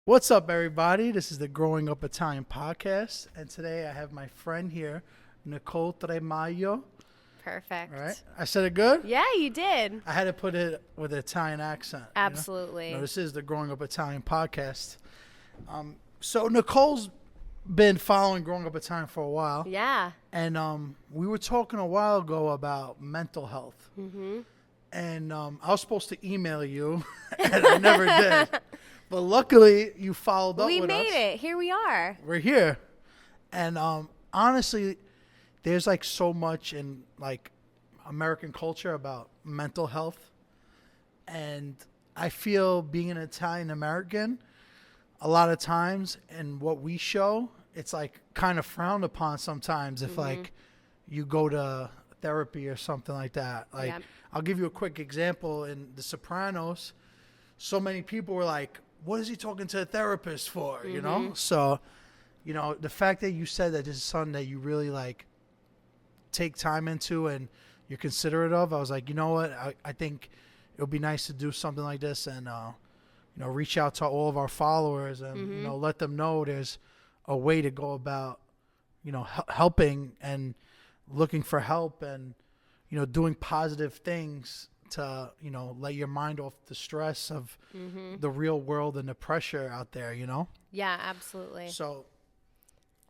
What's up, everybody? This is the Growing Up Italian podcast, and today I have my friend here, Nicole Tremaglio. Perfect. All right, I said it good? Yeah, you did. I had to put it with an Italian accent. Absolutely. No, this is the Growing Up Italian podcast. So Nicole's been following Growing Up Italian for a while. Yeah. And we were talking a while ago about mental health. Mm-hmm. And I was supposed to email you, and I never did. But luckily, you followed up with us. We made it. Here we are. We're here. And honestly, there's like so much in like American culture about mental health. And I feel being an Italian American, a lot of times, and what we show, it's like kind of frowned upon sometimes if like you go to therapy or something like that. Like, I'll give you a quick example. In The Sopranos, so many people were like, what is he talking to a therapist for? You know? So, you know, the fact that you said that this is something that you really like take time into and you're considerate of, I was like, you know what? I think it would be nice to do something like this and, you know, reach out to all of our followers and, you know, let them know there's a way to go about, you know, helping and looking for help and, you know, doing positive things to, you know, let your mind off the stress of the real world and the pressure out there, you know? Yeah, absolutely. So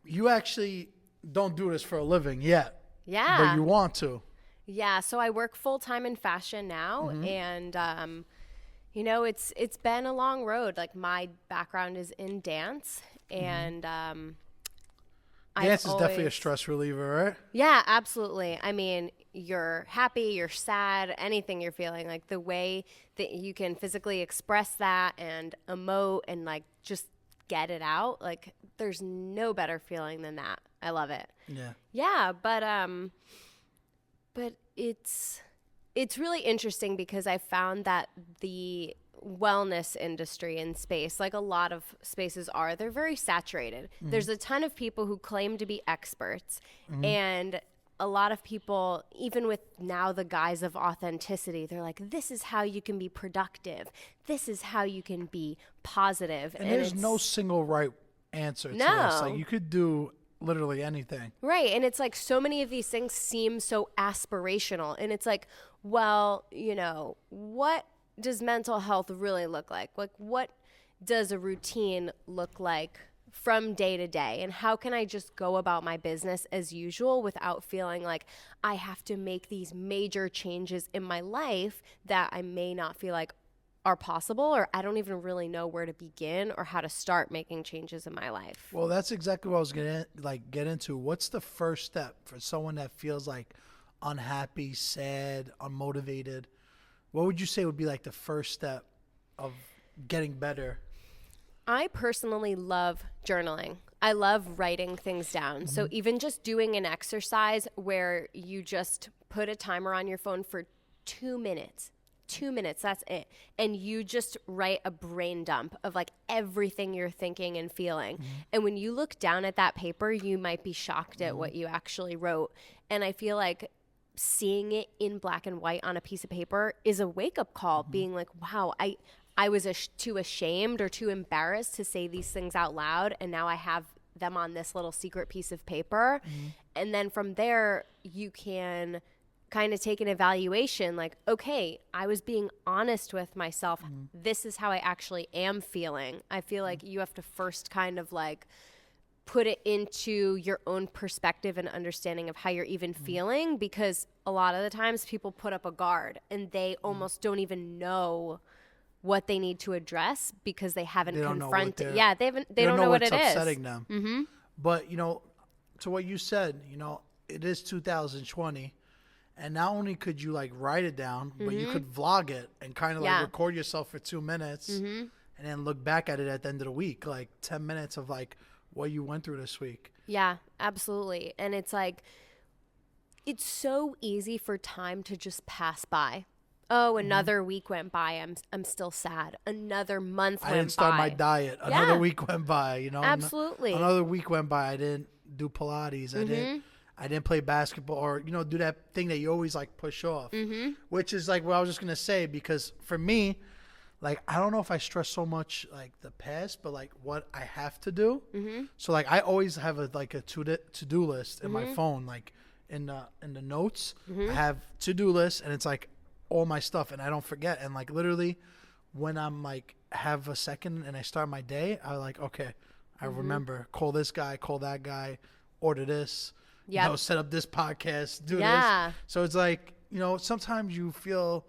you actually don't do this for a living yet. Yeah. But you want to. Yeah, so I work full-time in fashion now, and, you know, it's been a long road. Like, my background is in dance, and dance is definitely a stress reliever, right? Yeah, absolutely. I mean, you're happy, you're sad, anything you're feeling, like the way that you can physically express that and emote and like just get it out, like there's no better feeling than that. I love it. Yeah. Yeah, but it's really interesting because I found that the wellness industry in space, like a lot of spaces are, they're very saturated. There's a ton of people who claim to be experts, and a lot of people, even with now the guise of authenticity, they're like, this is how you can be productive. This is how you can be positive. And there's no single right answer to this. Like, you could do literally anything. Right. And it's like so many of these things seem so aspirational. And it's like, well, you know, what does mental health really look like? Like, what does a routine look like from day to day? And how can I just go about my business as usual without feeling like I have to make these major changes in my life that I may not feel like are possible, or I don't even really know where to begin or how to start making changes in my life? Well, that's exactly what I was going to get into. What's the first step for someone that feels like unhappy, sad, unmotivated? What would you say would be like the first step of getting better? I personally love journaling. I love writing things down. So even just doing an exercise where you just put a timer on your phone for 2 minutes. 2 minutes, that's it. And you just write a brain dump of like everything you're thinking and feeling. And when you look down at that paper, you might be shocked at what you actually wrote. And I feel like seeing it in black and white on a piece of paper is a wake-up call, being like, wow, I was too ashamed or too embarrassed to say these things out loud, and now I have them on this little secret piece of paper. And then from there, you can kind of take an evaluation like, okay, I was being honest with myself. This is how I actually am feeling. I feel like you have to first kind of like put it into your own perspective and understanding of how you're even feeling, because a lot of the times people put up a guard and they almost don't even know what they need to address because they haven't confronted. Yeah, they don't know what it is. It's upsetting them. But, you know, to what you said, you know, it is 2020, and not only could you like write it down, but you could vlog it and kind of like record yourself for 2 minutes and then look back at it at the end of the week, like 10 minutes of like what you went through this week. Yeah, absolutely. And it's like, it's so easy for time to just pass by. Oh, another week went by. I'm still sad. Another month went by. I didn't start my diet. Another week went by, you know. Absolutely. Another week went by. I didn't do Pilates. I didn't play basketball, or, you know, do that thing that you always like push off, which is like what I was just going to say, because for me, like, I don't know if I stress so much like the past, but like what I have to do. Mm-hmm. So like I always have a to-do list in my phone, like in the notes. I have to-do list, and it's like all my stuff, and I don't forget. And like literally when I'm like have a second and I start my day, I like, okay, I remember, call this guy, call that guy, order this, set up this podcast, do this. So it's like, sometimes you feel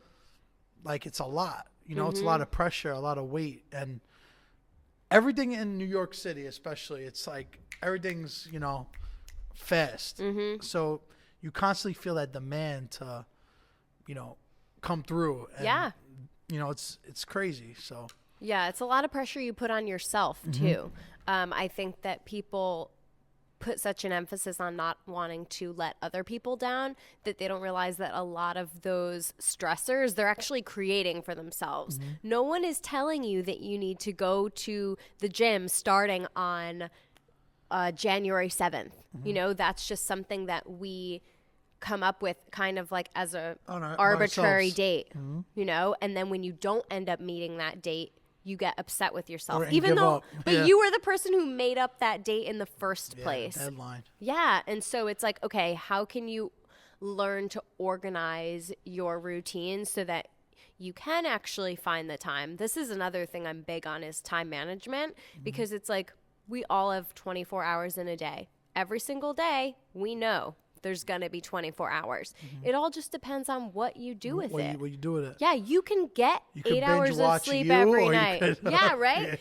like it's a lot. It's a lot of pressure, a lot of weight, and everything in New York City, especially, it's like everything's, fast. So you constantly feel that demand to, come through. And, it's crazy. So yeah, it's a lot of pressure you put on yourself too. I think that people put such an emphasis on not wanting to let other people down that they don't realize that a lot of those stressors they're actually creating for themselves. No one is telling you that you need to go to the gym starting on January 7th. That's just something that we come up with kind of like as a arbitrary date, and then when you don't end up meeting that date, you get upset with yourself, even though, but you were the person who made up that date in the first place. Deadline. Yeah. And so it's like, okay, how can you learn to organize your routine so that you can actually find the time? This is another thing I'm big on is time management, because it's like, we all have 24 hours in a day. Every single day, we know there's going to be 24 hours. It all just depends on what you do with it. What you do with it. Yeah, you can get 8 hours of sleep every night. Yeah, right?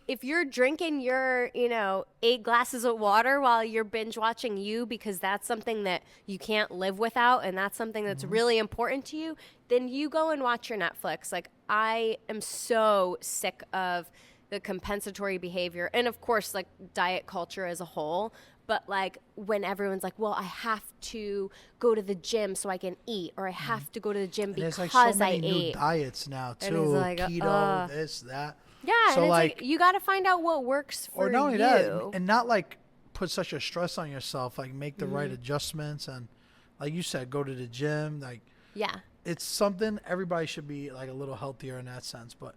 If you're drinking your, 8 glasses of water while you're binge watching You, because that's something that you can't live without and that's something that's really important to you, then you go and watch your Netflix. Like, I am so sick of the compensatory behavior and, of course, like diet culture as a whole. But like when everyone's like, well, I have to go to the gym so I can eat, or I have to go to the gym because like so many I new ate. Diets now too, like, keto, this, that. Yeah, so and it's like you got to find out what works for you. Or not only that, and not like put such a stress on yourself. Like make the right adjustments, and like you said, go to the gym. Like it's something everybody should be like a little healthier in that sense. But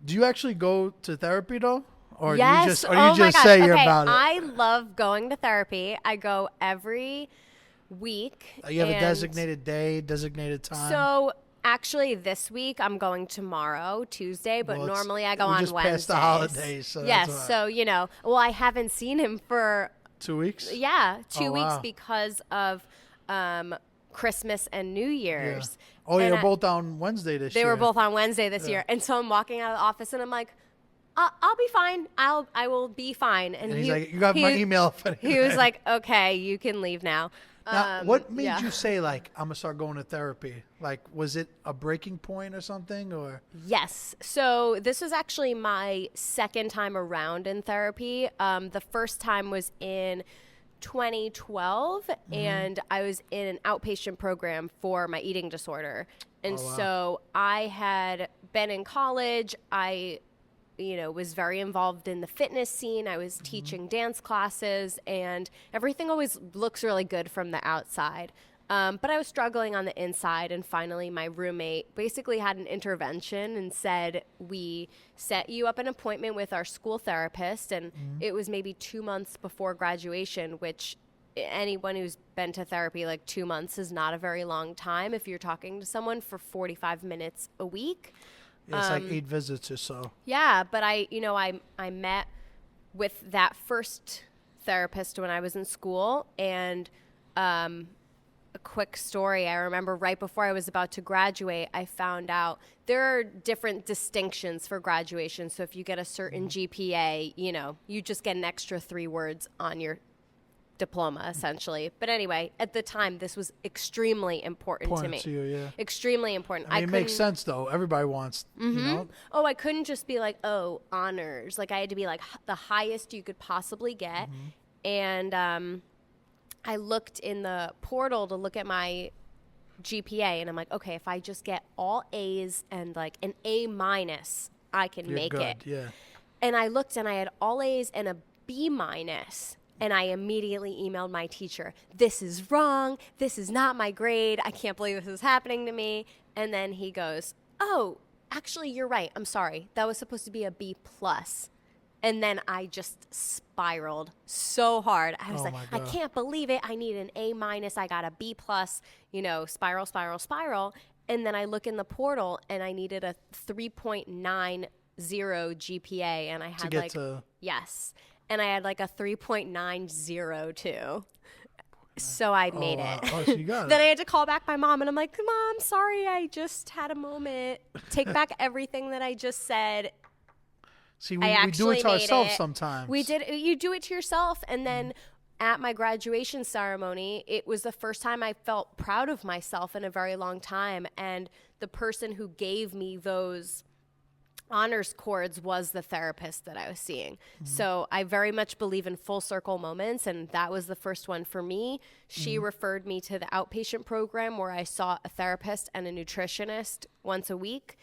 do you actually go to therapy though? Or yes. you just say you're about it? I love going to therapy. I go every week. You have a designated day, designated time? So actually this week I'm going tomorrow, Tuesday, but normally I go on Wednesdays. Past the holidays. So yes. So, I haven't seen him for 2 weeks? Yeah, 2 weeks because of Christmas and New Year's. Yeah. Oh, you're both on Wednesday this year. They were both on Wednesday this year. And so I'm walking out of the office and I'm like, I'll be fine. I will be fine. And he's like, you got my email. He was like, okay, you can leave now. Now, what made you say, like, I'm going to start going to therapy? Like, was it a breaking point or something? Or Yes. So this was actually my second time around in therapy. The first time was in 2012, and I was in an outpatient program for my eating disorder. And so I had been in college. I was very involved in the fitness scene. I was teaching dance classes, and everything always looks really good from the outside. But I was struggling on the inside, and finally my roommate basically had an intervention and said, we set you up an appointment with our school therapist, and it was maybe 2 months before graduation, which anyone who's been to therapy, like 2 months is not a very long time if you're talking to someone for 45 minutes a week. It's like 8 visits or so. Yeah, but I met with that first therapist when I was in school, and a quick story. I remember right before I was about to graduate, I found out there are different distinctions for graduation. So if you get a certain GPA, you just get an extra 3 words on your diploma, essentially. But anyway, at the time, this was extremely important to me. To you, yeah. Extremely important. I mean, it makes sense, though. Everybody wants, Oh, I couldn't just be like, honors. Like, I had to be like the highest you could possibly get. And I looked in the portal to look at my GPA, and I'm like, okay, if I just get all A's and like an A minus, I can You're make good. it. Yeah. And I looked, and I had all A's and a B minus. And I immediately emailed my teacher, this is wrong. This is not my grade. I can't believe this is happening to me. And then he goes, oh, actually, you're right. I'm sorry. That was supposed to be a B plus. And then I just spiraled so hard. I was Oh like, my I God. can't believe it. I need an A minus. I got a B plus, you know, spiral, spiral, spiral. And then I look in the portal and I needed a 3.90 GPA. And I had get to... yes. And I had like a 3.902. So I made it. Oh, so you got Then it. I had to call back my mom and I'm like, Mom, sorry. I just had a moment. Take back everything that I just said. See, we do it to ourselves sometimes. We did. You do it to yourself. And then at my graduation ceremony, it was the first time I felt proud of myself in a very long time. And the person who gave me those honors cords was the therapist that I was seeing. So I very much believe in full circle moments. And that was the first one for me. She referred me to the outpatient program where I saw a therapist and a nutritionist once a week.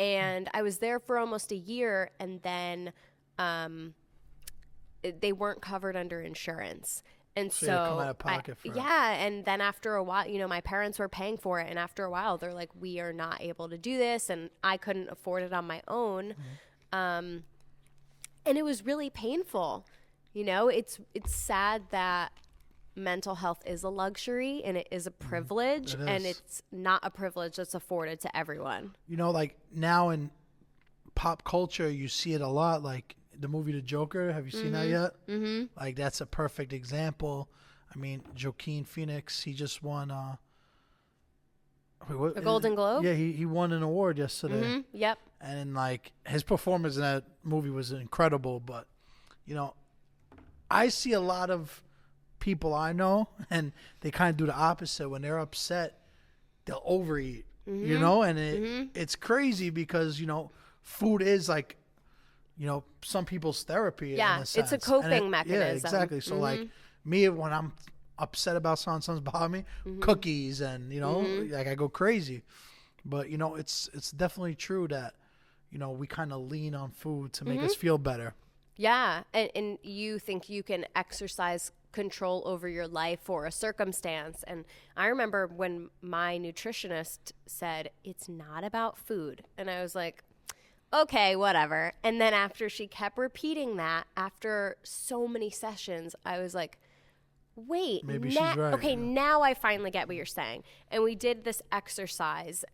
And I was there for almost a year, and then they weren't covered under insurance. And So you had to come out of pocket for it. yeah, and then after a while, you know, my parents were paying for it, and after a while, they're like, we are not able to do this, and I couldn't afford it on my own. And it was really painful. You know, it's sad that mental health is a luxury and it is a privilege, It and is. it's not a privilege that's afforded to everyone. You know, like now in pop culture, you see it a lot. Like the movie The Joker. Have you seen that yet? Mm-hmm. Like that's a perfect example. I mean, Joaquin Phoenix, he just won The Golden Globe? Yeah, he won an award yesterday. Mm-hmm. Yep. And like his performance in that movie was incredible. But you know, I see a lot of people I know, and they kind of do the opposite. When they're upset, they'll overeat. You know, and it's crazy because you know, food is like, you know, some people's therapy. Yeah, in a it's a sense. coping mechanism. Yeah, exactly. So like me, when I'm upset about something's bothering me, cookies, and you know, like I go crazy. But you know, it's definitely true that you know we kind of lean on food to make us feel better. Yeah. And you think you can exercise control over your life or a circumstance. And I remember when my nutritionist said, it's not about food. And I was like, okay, whatever. And then after she kept repeating that, after so many sessions, I was like, wait, Maybe she's right. Okay, now I finally get what you're saying. And we did this exercise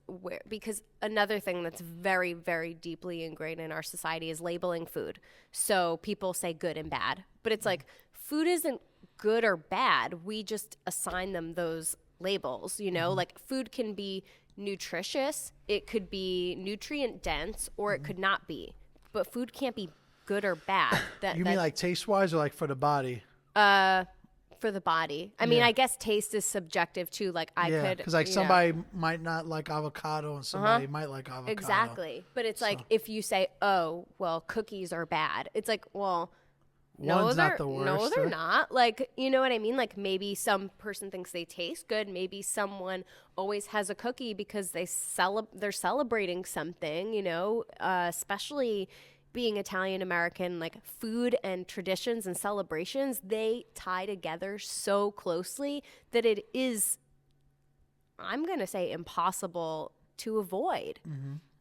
because another thing that's very, very deeply ingrained in our society is labeling food. So people say good and bad, but it's like food isn't good or bad. We just assign them those labels, you know, like food can be nutritious, it could be nutrient dense, or it could not be. But food can't be good or bad. You mean like taste wise or like for the body? For the body. I mean, I guess taste is subjective too. Like I could, because like you somebody know. might not like avocado and somebody might like avocado. Exactly. But it's like if you say, oh, well, cookies are bad. It's like, well, One's not the worst. no, they're not. Like, you know what I mean? Like maybe some person thinks they taste good. Maybe someone always has a cookie because they're celebrating something, you know, especially being Italian American, like food and traditions and celebrations, they tie together so closely that it is, I'm going to say, impossible to avoid,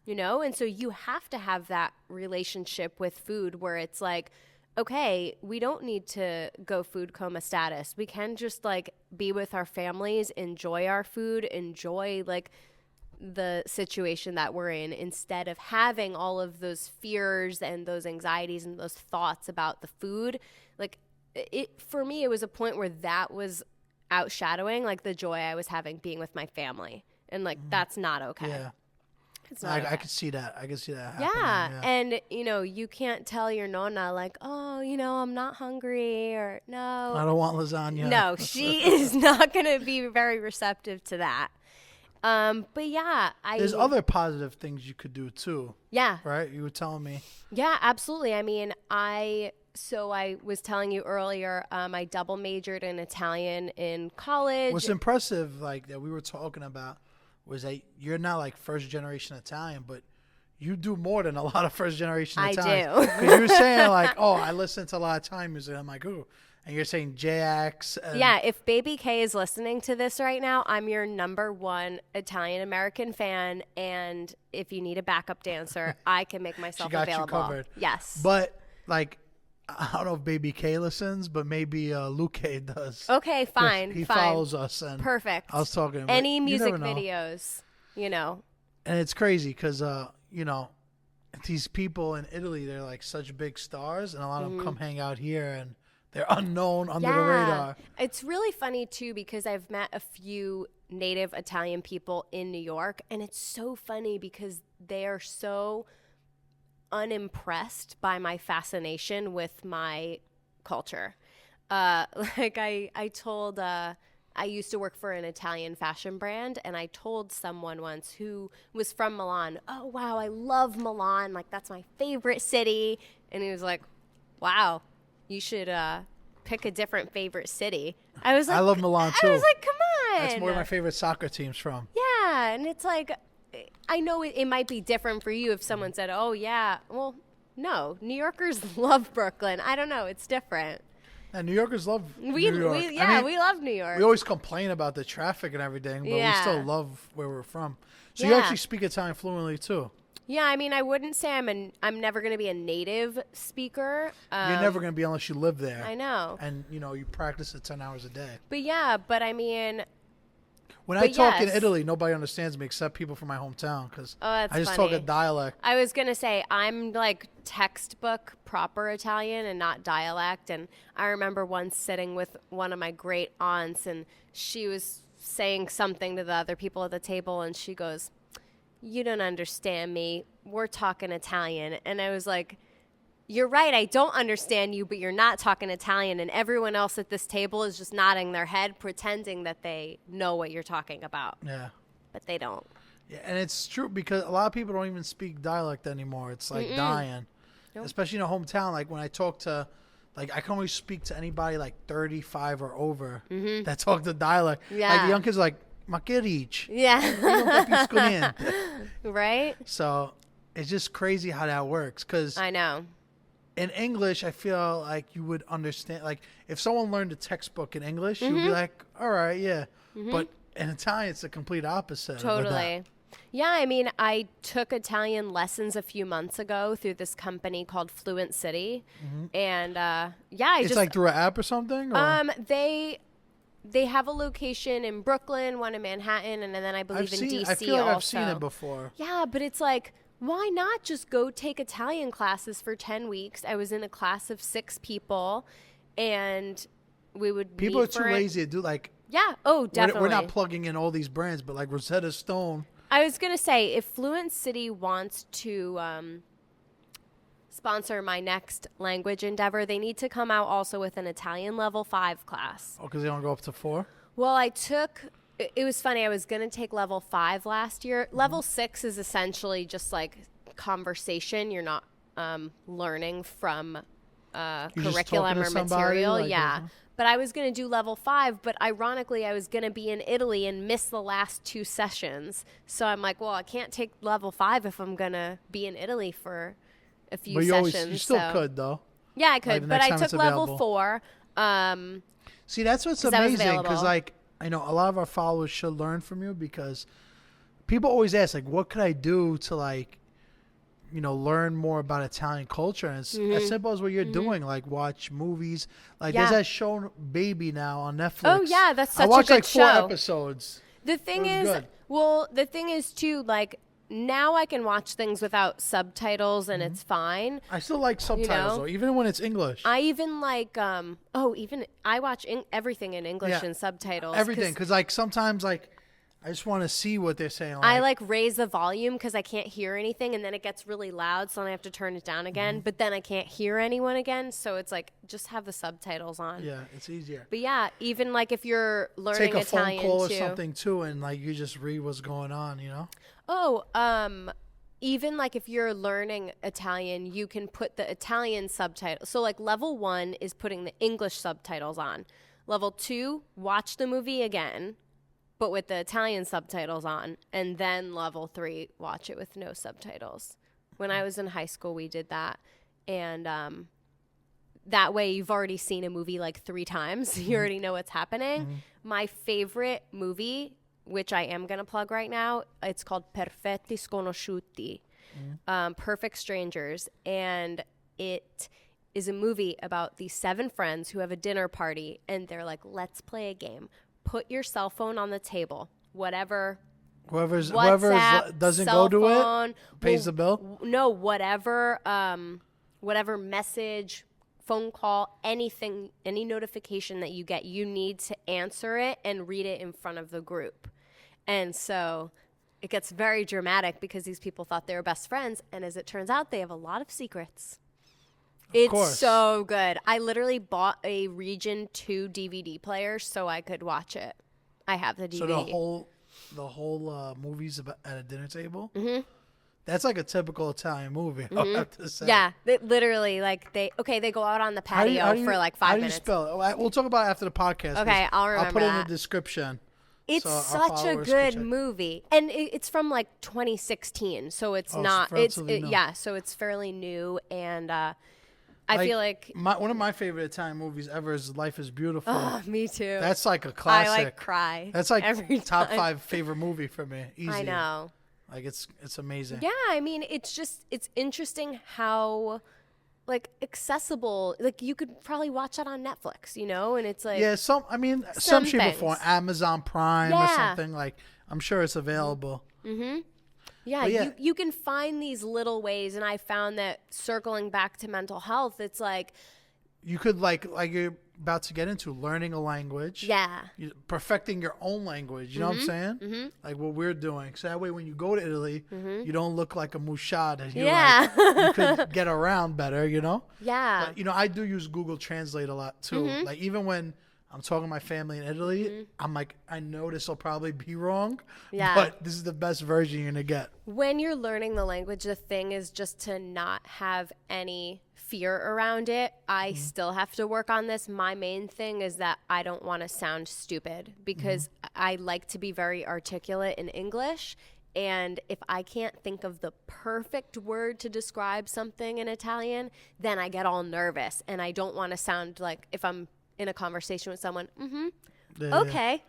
you know? And so you have to have that relationship with food where it's like, okay, we don't need to go food coma status. We can just like be with our families, enjoy our food, enjoy like the situation that we're in, instead of having all of those fears and those anxieties and those thoughts about the food. Like it, for me, it was a point where that was outshadowing like the joy I was having being with my family. And like, that's not okay. Yeah. It's not okay. I could see that. I could see that happening. Yeah. And, you know, you can't tell your nonna, like, oh, you know, I'm not hungry, or no. I don't want lasagna. No, she is not going to be very receptive to that. But yeah, There's other positive things you could do too. Yeah. Right? You were telling me. Yeah, absolutely. I mean, I was telling you earlier, I double majored in Italian in college. What's impressive, like that we were talking about, was that you're not like first generation Italian, but you do more than a lot of first generation Italians. I do. Because you were saying like, oh, I listen to a lot of Italian music. I'm like, ooh. and you're saying J-Ax. Yeah, if Baby K is listening to this right now, I'm your #1 Italian-American fan, and if you need a backup dancer, I can make myself got available. you covered. Yes. But, like, I don't know if Baby K listens, but maybe Luke does. Okay, fine. He fine. follows us. And Perfect. I was talking. Any music videos, And it's crazy because, these people in Italy, they're like such big stars, and a lot of them come hang out here, and they're unknown under the radar. It's really funny, too, because I've met a few native Italian people in New York, and it's so funny because they are so unimpressed by my fascination with my culture. I used to work for an Italian fashion brand, and I told someone once who was from Milan, oh, wow, I love Milan. Like, that's my favorite city. And he was like, wow, you should pick a different favorite city. I was like, I love Milan, too. I was like, come on. That's where my favorite soccer team's from. Yeah, and it's like, I know it might be different for you if someone said, oh, yeah. Well, no, New Yorkers love Brooklyn. I don't know. It's different. And New Yorkers love New York. We love New York. We always complain about the traffic and everything, but we still love where we're from. So you actually speak Italian fluently too. Yeah, I mean, I wouldn't say I'm never going to be a native speaker. You're never going to be unless you live there. I know. And you practice it 10 hours a day. But I mean, when I talk in Italy, nobody understands me except people from my hometown because I just talk a dialect. I was going to say, I'm like textbook proper Italian and not dialect. And I remember once sitting with one of my great aunts, and she was saying something to the other people at the table, and she goes, you don't understand me. We're talking Italian. And I was like, you're right, I don't understand you, but you're not talking Italian, and everyone else at this table is just nodding their head, pretending that they know what you're talking about. Yeah. But they don't. Yeah, and it's true because a lot of people don't even speak dialect anymore. It's like dying. Nope. Especially in a hometown. Like when I talk to, I can only speak to anybody like 35 or over that talk the dialect. Yeah. Like the young kids are like, ma che dici? Yeah. Non capisco niente. Right? So it's just crazy how that works because I know. In English, I feel like you would understand. Like, if someone learned a textbook in English, you'd be like, all right, yeah. But in Italian, it's the complete opposite. Totally. Yeah, I mean, I took Italian lessons a few months ago through this company called Fluent City. And, it's like through an app or something? Or? They have a location in Brooklyn, one in Manhattan, and then I believe in D.C. I feel like also. I've seen it before. Yeah, but it's like, why not just go take Italian classes for 10 weeks? I was in a class of 6 people, and we would People are too lazy to do definitely. We're not plugging in all these brands, but like Rosetta Stone. I was going to say, if Fluent City wants to sponsor my next language endeavor, they need to come out also with an Italian level 5 class. Oh, because they don't go up to 4? Well, it was funny. I was going to take level 5 last year. Level 6 is essentially just like conversation. You're not learning from curriculum or material. But I was going to do level 5, but ironically, I was going to be in Italy and miss the last 2 sessions. So I'm like, well, I can't take level 5 if I'm going to be in Italy for a few sessions. You still could, though. Yeah, I could, but I took level 4. See, that's what's amazing, because, I know a lot of our followers should learn from you because people always ask, what could I do to, learn more about Italian culture? And it's as simple as what you're doing, watch movies. There's that show Baby now on Netflix. Oh, yeah, that's such a good show. I watched 4 episodes. The thing is, too, now I can watch things without subtitles and it's fine. I still like subtitles, though, even when it's English. I even like, I watch everything in English and subtitles. Everything, because sometimes I just want to see what they're saying. I raise the volume because I can't hear anything, and then it gets really loud, so then I have to turn it down again. But then I can't hear anyone again, so it's just have the subtitles on. Yeah, it's easier. But yeah, even if you're learning Italian too. Take a phone call or something too, and you just read what's going on, Oh, even if you're learning Italian, you can put the Italian subtitles. So level 1 is putting the English subtitles on. Level 2, watch the movie again, but with the Italian subtitles on. And then level 3, watch it with no subtitles. When I was in high school, we did that. And that way you've already seen a movie like 3 times. You already know what's happening. My favorite movie, which I am going to plug right now, it's called Perfetti, Sconosciuti, Perfect Strangers. And it is a movie about these 7 friends who have a dinner party, and they're like, let's play a game. Put your cell phone on the table, whoever doesn't go to it pays the bill. No, whatever message, phone call, anything, any notification that you get, you need to answer it and read it in front of the group. And so it gets very dramatic because these people thought they were best friends, and as it turns out, they have a lot of secrets. It's so good. I literally bought a Region 2 DVD player so I could watch it. I have the DVD. So the whole movie's at a dinner table? Mm-hmm. That's like a typical Italian movie, I have to say. Yeah, literally, like they go out on the patio for like 5 minutes. How do you spell it? We'll talk about it after the podcast. Okay, I'll remember. I'll put it in the description. It's such a good movie, and it's from like 2016, so it's not. So it's fairly new, and I feel like one of my favorite Italian movies ever is Life is Beautiful. Oh, me too. That's like a classic. I like cry. That's like every top time. 5 favorite movie for me. Easy. I know. Like it's amazing. Yeah, I mean, it's interesting how like accessible, like you could probably watch that on Netflix, and it's like some shape or form, Amazon Prime or something, like I'm sure it's available. Mm-hmm. Yeah, you can find these little ways, and I found that circling back to mental health, it's like you could like you're about to get into learning a language. Yeah. Perfecting your own language. You know what I'm saying? Mm-hmm. Like what we're doing. So that way when you go to Italy, you don't look like a mouchard. You could get around better, Yeah. But, I do use Google Translate a lot too. Mm-hmm. Like even when I'm talking to my family in Italy, I'm like, I know this will probably be wrong, but this is the best version you're going to get. When you're learning the language, the thing is just to not have any fear around it. I still have to work on this. My main thing is that I don't want to sound stupid because I like to be very articulate in English. And if I can't think of the perfect word to describe something in Italian, then I get all nervous. And I don't want to sound like if I'm in a conversation with someone, okay,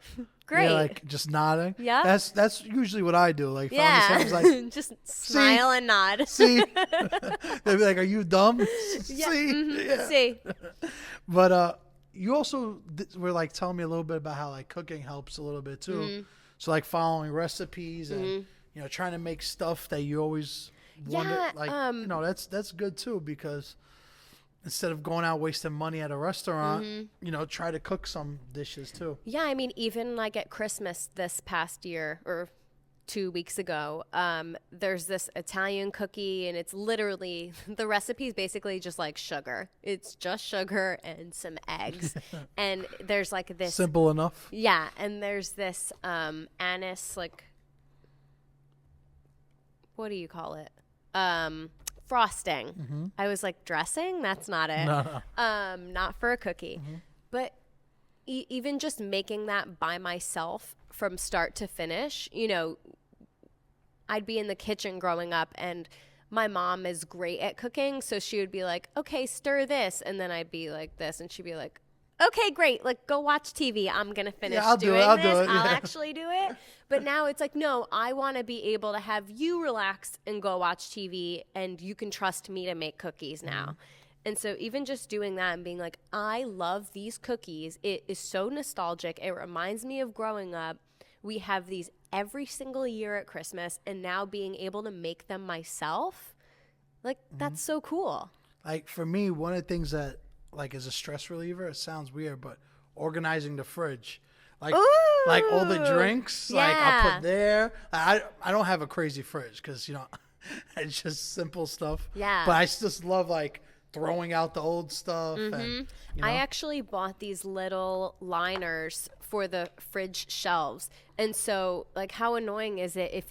great. Yeah, like just nodding. Yeah. That's usually what I do. Like, like just smile and nod. See? They'd be like, are you dumb? Yeah. See? Yeah. See. But you also were like telling me a little bit about how like cooking helps a little bit too. Mm-hmm. So like following recipes and, trying to make stuff that you always wanted. Like, that's good too because instead of going out wasting money at a restaurant, try to cook some dishes too. Yeah, I mean, even like at Christmas this past year or 2 weeks ago, there's this Italian cookie, and it's literally, the recipe is basically just like sugar. It's just sugar and some eggs. And there's like this. Simple enough. Yeah, and there's this anise, like, what do you call it? Frosting. Mm-hmm. I was like, dressing? That's not it. No. Not for a cookie. Mm-hmm. But even just making that by myself from start to finish, I'd be in the kitchen growing up, and my mom is great at cooking. So she would be like, okay, stir this. And then I'd be like this, and she'd be like, okay, great. Like, go watch TV. I'm going to finish doing this. I'll actually do it. But now it's like, no, I want to be able to have you relax and go watch TV, and you can trust me to make cookies now. Mm-hmm. And so even just doing that and being like, I love these cookies. It is so nostalgic. It reminds me of growing up. We have these every single year at Christmas, and now being able to make them myself, like, that's so cool. Like, for me, one of the things that, like, is a stress reliever, it sounds weird, but organizing the fridge. Like, like all the drinks, like, I'll put there. I don't have a crazy fridge because, it's just simple stuff. Yeah. But I just love, like, throwing out the old stuff. And, I actually bought these little liners for the fridge shelves. And so, like, how annoying is it if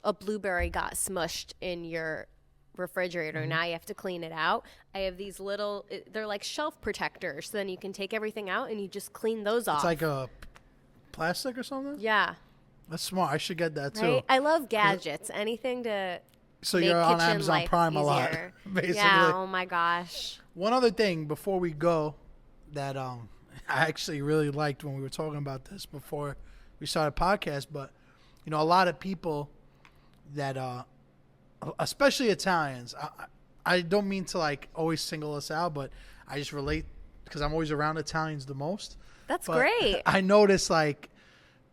a blueberry got smushed in your refrigerator, now you have to clean it out. I have these little, they're like shelf protectors, so then you can take everything out and you just clean those off. It's like a plastic or something? Yeah. That's smart. I should get that too. Right? I love gadgets. Anything to So make you're on kitchen Amazon life Prime easier. a lot, basically. Yeah. Oh my gosh. One other thing before we go that I actually really liked when we were talking about this before we started podcast, but you know, a lot of people that especially Italians, I don't mean to like always single us out, but I just relate because I'm always around Italians the most. That's But great. I notice like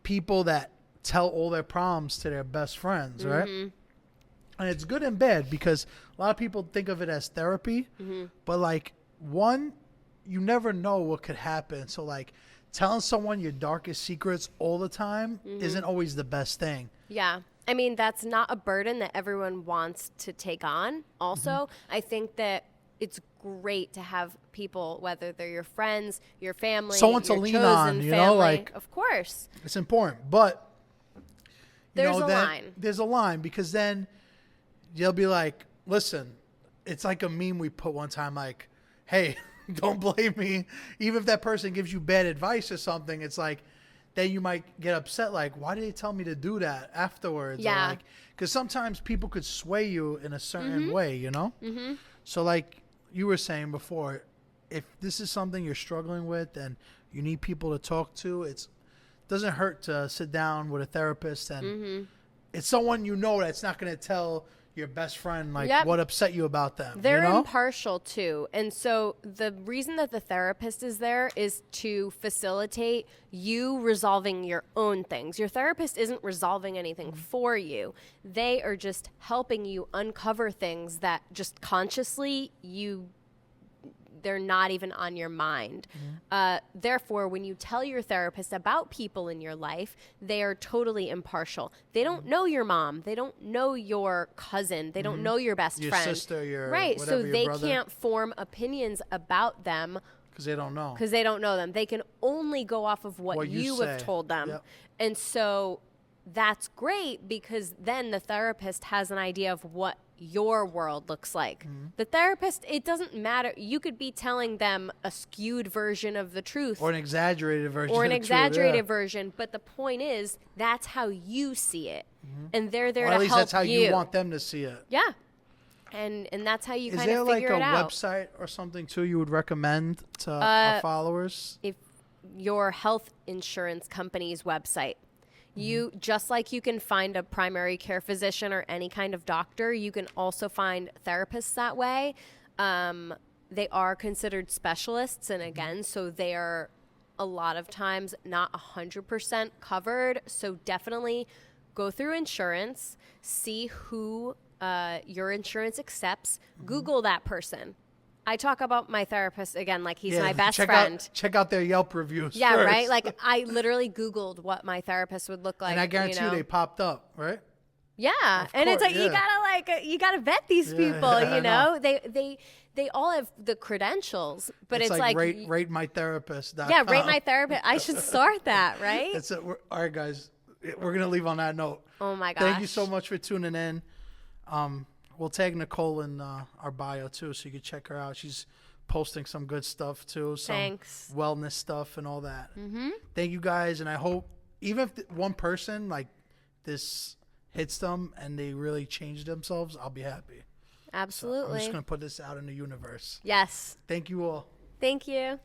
people that tell all their problems to their best friends, right? And it's good and bad because a lot of people think of it as therapy, but like you never know what could happen. So like telling someone your darkest secrets all the time isn't always the best thing. Yeah. I mean, that's not a burden that everyone wants to take on. Also, I think that it's great to have people, whether they're your friends, your family, Someone to your lean chosen on, you know, family. like- Of course. It's important, but There's a then line. There's a line because then you'll be like, listen, it's like a meme we put one time, like, hey, don't blame me. Even if that person gives you bad advice or something, it's like, then you might get upset, like, why did they tell me to do that afterwards? Yeah. Or like, because sometimes people could sway you in a certain way, you know? So like you were saying before, if this is something you're struggling with and you need people to talk to, it doesn't hurt to sit down with a therapist and it's someone you know that's not going to tell your best friend like what upset you about them. They're you know? impartial too. And so the reason that the therapist is there is to facilitate you resolving your own things. Your therapist isn't resolving anything for you. They are just helping you uncover things that just consciously they're not even on your mind. Therefore, when you tell your therapist about people in your life, they are totally impartial. They don't know your mom. They don't know your cousin. They don't know your best Your friend. sister, your right. whatever, So your they brother. can't form opinions about them Because they don't know. because they don't know them. They can only go off of what you have say. told them. Yep. And so that's great because then the therapist has an idea of what your world looks like. The therapist, it doesn't matter. You could be telling them a skewed version of the truth Or an exaggerated version. or an of the truth, exaggerated yeah. version, but the point is that's how you see it. And they're there Or to at least help that's how you want them to see it. Yeah. And that's how you Is kind there of like figure a it out. website or something too you would recommend to our followers? If your health insurance company's website. You just like you can find a primary care physician or any kind of doctor, you can also find therapists that way. They are considered specialists, and again, so they are a lot of times not 100% covered. So definitely go through insurance, see who your insurance accepts, Google that person. I talk about my therapist again like he's my best friend. Check out their Yelp reviews. Yeah, first. right? Like I literally Googled what my therapist would look like. And I guarantee you they popped up, right? Yeah. And it's course, like you gotta vet these people, I you know? They all have the credentials, but it's like rate my therapist. yeah, rate my therapist. I should start that, right? That's it. All right, guys. We're gonna leave on that note. Oh my gosh. Thank you so much for tuning in. We'll tag Nicole in our bio too, so you can check her out. She's posting some good stuff too, some Thanks. wellness stuff and all that. Thank you guys, and I hope even if one person like this hits them and they really change themselves, I'll be happy. Absolutely. I'm just gonna put this out in the universe. Yes. Thank you all. Thank you.